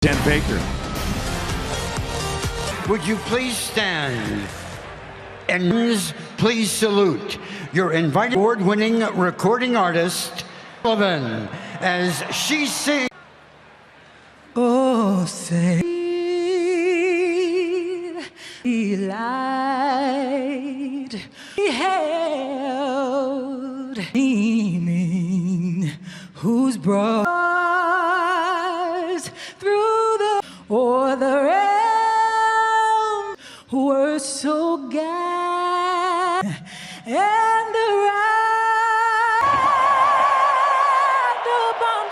Dan Baker. Would you please stand? And please salute your invited award-winning recording artist, Sullivan, as she sings. Oh, say, light beheld, gleaming, whose broad through the o'er the realm were so gay, and the ride upon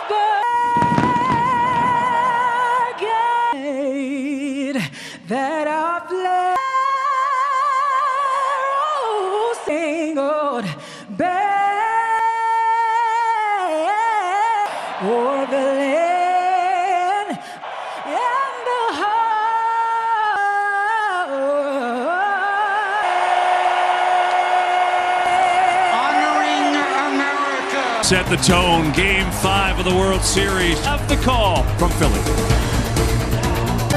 gate that our flag singled back o'er the land and the heart. Honoring America. Set the tone. Game 5 of the World Series. Have the call from Philly.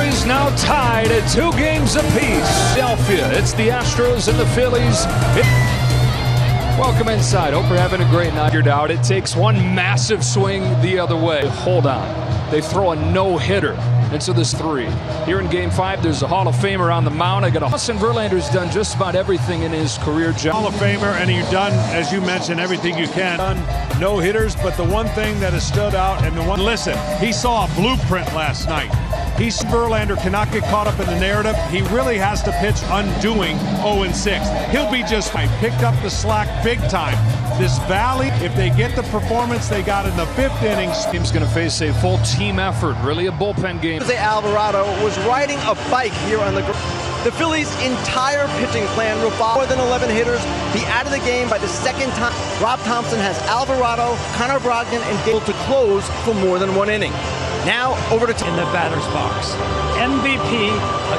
Is now tied at 2 games apiece. Philadelphia, it's the Astros and the Phillies. Welcome inside. Hope you're having a great night. You're out. It takes one massive swing the other way. Hold on. They throw a no-hitter. And so there's 3. Here in Game 5, there's a Hall of Famer on the mound. Justin Verlander's done just about everything in his career. Hall of Famer, and you've done, as you mentioned, everything you can. No hitters, but the one thing that has stood out, and the one, listen, he saw a blueprint last night. Verlander cannot get caught up in the narrative. He really has to pitch undoing 0-6. He'll be just fine. Picked up the slack big time. This Valley, if they get the performance they got in the 5th inning. Team's going to face a full team effort, really a bullpen game. Jose Alvarado was riding a bike here on the ground. The Phillies' entire pitching plan will follow more than 11 hitters, be out of the game by the 2nd time. Rob Thompson has Alvarado, Connor Brogdon, and Gale to close for more than 1 inning. Now over to in the batter's box. MVP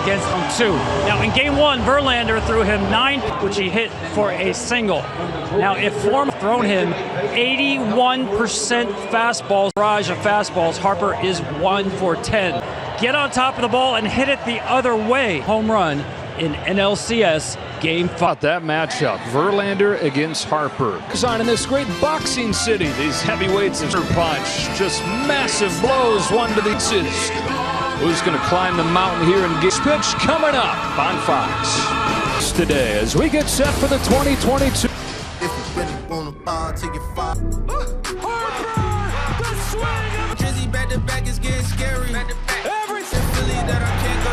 against 2. Now in Game 1, Verlander threw him 9, which he hit for a single. Now if Form thrown him 81% fastballs, barrage of fastballs, Harper is 1 for 10. Get on top of the ball and hit it the other way. Home run in NLCS Game 5. That matchup, Verlander against Harper. On in this great boxing city, these heavyweights of punch, just massive blows, one to the aces. Who's going to climb the mountain here and get pitch coming up on Fox today as we get set for the 2022. If you really wanna fall till you fall. Harper, the swing. Drizzy back to back is getting scary. Everything Philly that I can't go.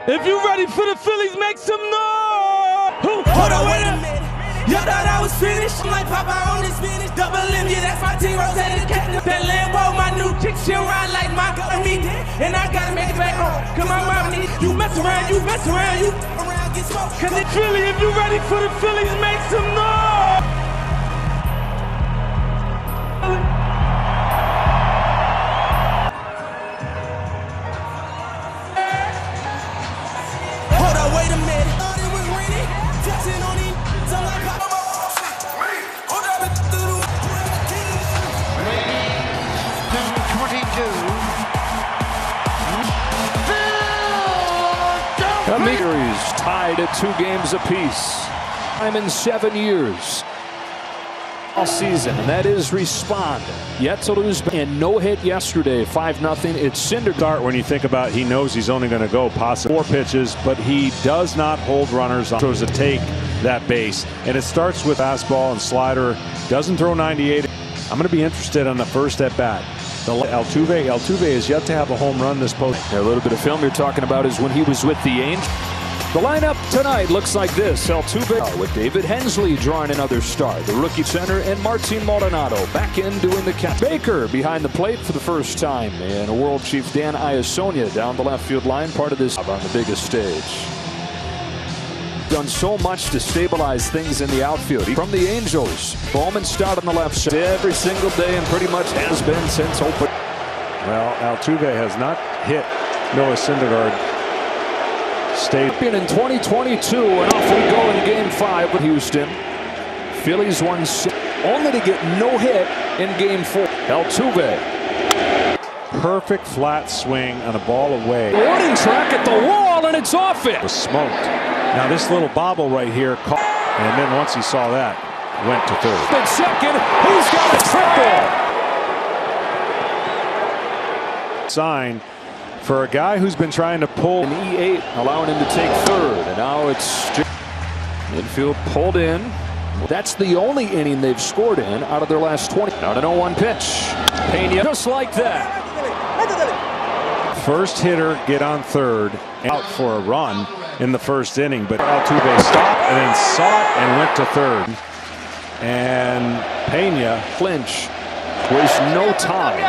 If you ready for the Phillies, make some noise! Hold on, wait a minute. Y'all thought I was finished? I'm like Papa on this finish. Double M, yeah, that's my team. Rotated captain. That Lambo, my new chick, she ride like my girl me. And I gotta make it back home. Cause my mom needs you mess around, you mess around, you around, get smoked. Cause it's Philly, if you ready for the Phillies, make some noise! Wait a minute. Thought it was raining. Touching on him. So like The Meteors tied at 2 games apiece. I'm in 7 years. All season, and that is respond. Yet to lose and no hit yesterday, 5-0. It's Start when you think about he knows he's only going to go possibly 4 pitches, but he does not hold runners on to take that base. And it starts with fastball and slider. Doesn't throw 98. I'm going to be interested on the first at bat. Altuve is yet to have a home run this post. A little bit of film you're talking about is when he was with the Angels. The lineup tonight looks like this. Altuve with David Hensley drawing another start. The rookie center and Martin Maldonado back in doing the catch. Baker behind the plate for the first time. And a world chief Dan Iasonia down the left field line. Part of this on the biggest stage. Done so much to stabilize things in the outfield. From the Angels, Bowman start on the left side every single day and pretty much has been since open. Well, Altuve has not hit Noah Syndergaard. Stayed in 2022, and off we go in Game 5 with Houston. Phillies won 6. only to get no hit in Game 4. Altuve. Perfect flat swing on a ball away. Warning track at the wall, and it's off it. Was smoked. Now this little bobble right here, and then once he saw that, went to third. At second, he's got a triple. Sign for a guy who's been trying to pull an E8, allowing him to take third, and now it's infield pulled in. That's the only inning they've scored in out of their last 20. Now an 0-1 pitch. Pena just like that. First hitter get on third and out for a run in the first inning, but Altuve stopped and then saw it and went to third. And Pena clinch, waste no time.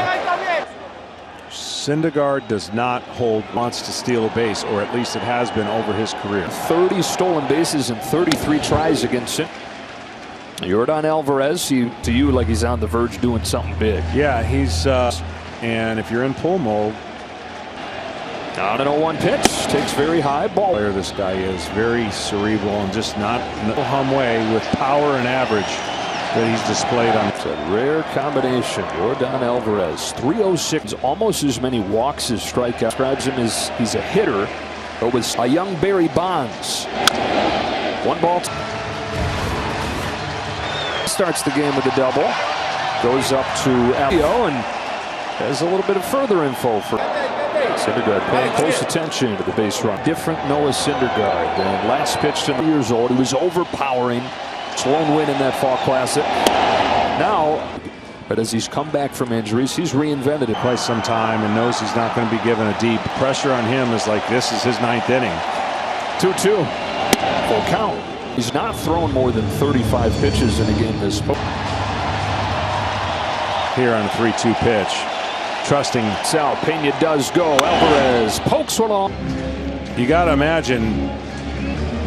Syndergaard does not hold, wants to steal a base, or at least it has been over his career. 30 stolen bases and 33 tries against him. Yordan Alvarez, to you like he's on the verge doing something big. Yeah, he's and if you're in pull mode. On an 0-1 pitch, takes very high ball. This guy is very cerebral and just not hum way with power and average that he's displayed on. It's a rare combination. Yordan Alvarez, 306, almost as many walks as strikeouts. Describes him as he's a hitter, but was a young Barry Bonds. One ball. Starts the game with a double. Goes up to Elio and has a little bit of further info for Syndergaard, paying close attention to the base run. Different Noah Syndergaard than last pitch to 3 years old. He was overpowering. Sloan win in that Fall Classic. Now, but as he's come back from injuries, he's reinvented it. Quite some time and knows he's not going to be given a deep. Pressure on him is like this is his 9th inning. 2-2. Full count. He's not thrown more than 35 pitches in a game this year. Here on a 3-2 pitch. Trusting Sal. Pena does go. Alvarez pokes one off. You got to imagine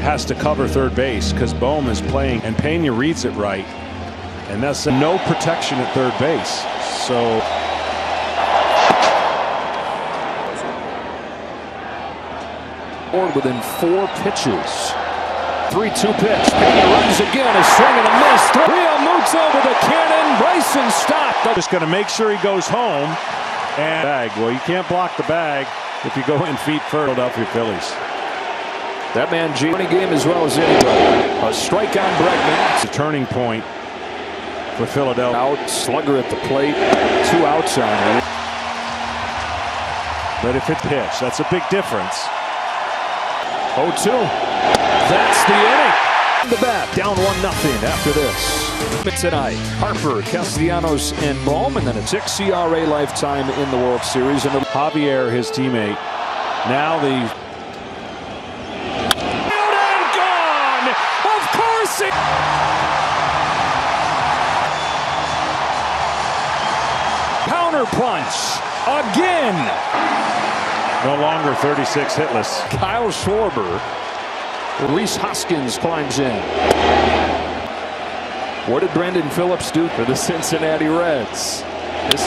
has to cover third base because Bohm is playing and Pena reads it right. And that's no protection at third base. So within 4 pitches. 3-2 pitch. Pena runs again. A swing and a miss. Real Muto with a cannon. Bryson stopped. Just going to make sure he goes home. And bag. Well, you can't block the bag if you go in feet first. Philadelphia Phillies. That man G. Game as well as anybody. A strike on Bregman. It's a turning point for Philadelphia. Out. Slugger at the plate. 2 outs on him. But if it pitch, that's a big difference. 0-2. That's the inning. The bat down 1-0 after this. Tonight, Harper, Castellanos, and Bohm, and then a 6 CRA lifetime in the World Series. And Javier, his teammate. Now the and gone. Of course it. Counter punch again. No longer 36 hitless. Kyle Schwarber. Reese Hoskins climbs in. What did Brandon Phillips do for the Cincinnati Reds? It's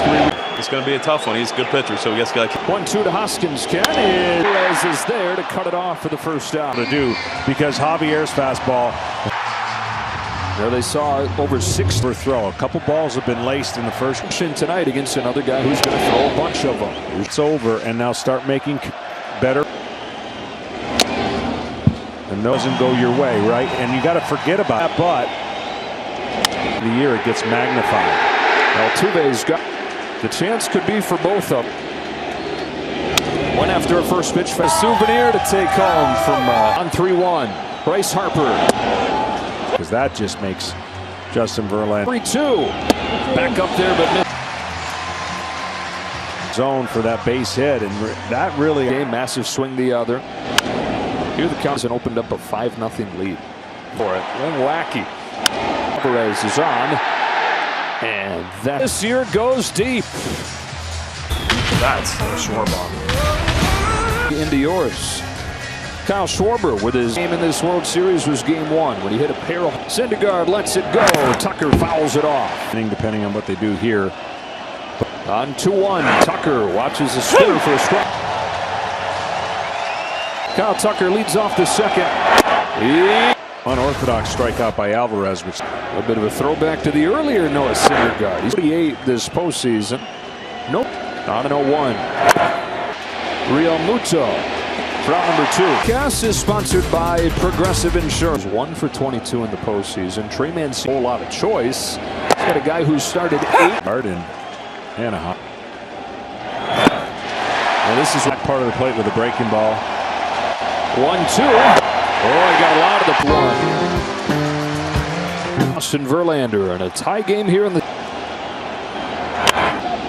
going to be a tough one. He's a good pitcher, so we guess got 1-2 to Hoskins. Perez is there to cut it off for the first out. To do because Javier's fastball. There they saw over 6 for throw. A couple balls have been laced in the first tonight against another guy who's going to throw a bunch of them. It's over, and now start making better. And doesn't go your way, right? And you got to forget about that, but the year it gets magnified. Altuve's got the chance could be for both of them. One after a first pitch for a souvenir to take home from on 3-1. Bryce Harper. Because that just makes Justin Verlander 3-2. Back up there, but zone for that base hit, and that really game massive swing the other. Here the Cubs opened up a 5-0 lead for it. Then wacky. Alvarez is on, and that this year goes deep. That's a Schwarber. Into yours. Kyle Schwarber with his game in this World Series was Game 1 when he hit a pair of Syndergaard lets it go. Tucker fouls it off. Depending on what they do here. On 2-1, Tucker watches the spinner for a strike. Kyle Tucker leads off the second. Unorthodox strikeout by Alvarez, which a bit of a throwback to the earlier Noah Syndergaard. He's 48 this postseason. Nope. On an 0-1. Real Muto. Round number 2. Gas is sponsored by Progressive Insurance. 1 for 22 in the postseason. Trey Mancini, a whole lot of choice. He's got a guy who started 8. in Anaheim. Now this is part of the plate with a breaking ball. 1-2. Oh, he got a lot of the one. Austin Verlander in a tie game here in the.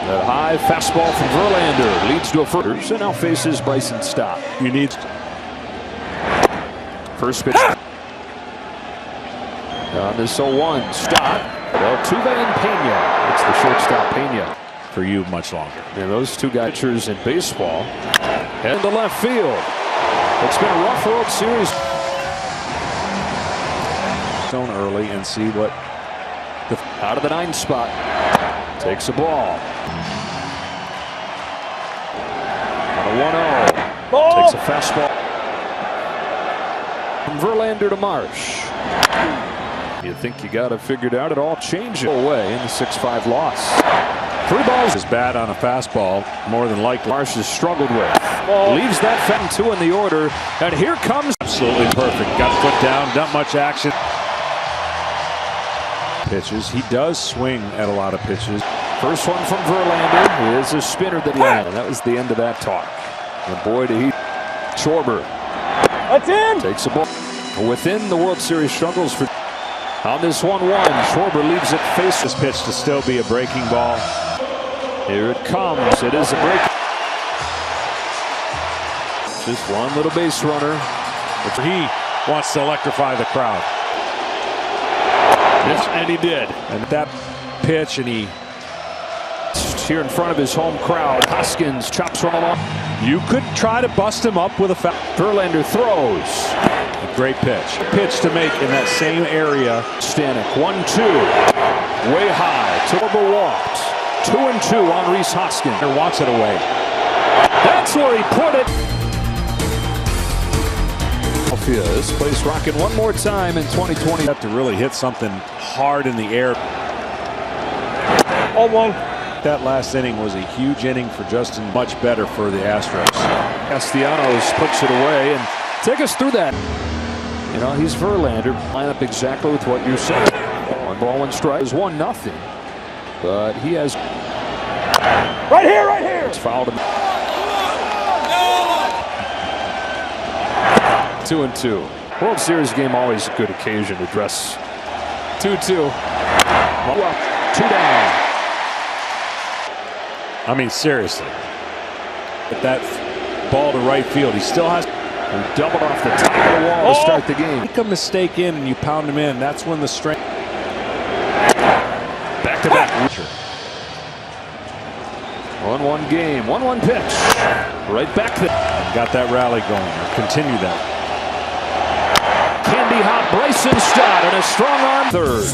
That high fastball from Verlander leads to a first and now faces Bryson Stott. You need first pitch. On this 0-1, Stott. Altuve and Pena. It's the shortstop Pena. for you much longer. And those two guys in baseball head to left field. It's been a rough World Series. Zone early and see what the out of the 9 spot takes a ball. On a 1-0. Takes a fastball. From Verlander to Marsh. You think you got it figured out? It all changed away in the 6-5 loss. 3 balls is bad on a fastball, more than likely. Marsh has struggled with. Leaves that 2 in the order, and here comes. Absolutely perfect. Got foot down, not much action. Pitches. He does swing at a lot of pitches. First one from Verlander is a spinner that landed. That was the end of that talk. And boy, did he. Schwarber. That's in. Takes a ball. Within the World Series struggles for. On this 1-1, Schwarber leaves it face. This pitch to still be a breaking ball. Here it comes. It is a break. Just one little base runner. He wants to electrify the crowd. And he did. And that pitch, and he here in front of his home crowd. Hoskins chops one along. You could try to bust him up with a foul. Verlander throws. A great pitch. Pitch to make in that same area. Stanek 1-2. Way high. Schwarber walked. 2-2 on Rhys Hoskins. He wants it away. That's where he put it. This place rocking one more time in 2020. Have to really hit something hard in the air. 0-1. That last inning was a huge inning for Justin. Much better for the Astros. Castellanos puts it away and take us through that. You know, he's Verlander. Line up exactly with what you said. 1 ball, 1 strike is 1-0. But he has. Right here. It's fouled him. 2-2. World Series game always a good occasion to dress. 2-2. 2 down. I mean, seriously. With that ball to right field, he still has. He doubled off the top of the wall to start the game. Make a mistake in and you pound him in. That's when the strength. Back-to-back. 1-1 game. 1-1 pitch. Right back there. Got that rally going. Continue that. Candy hot Bryson Stott and a strong arm third.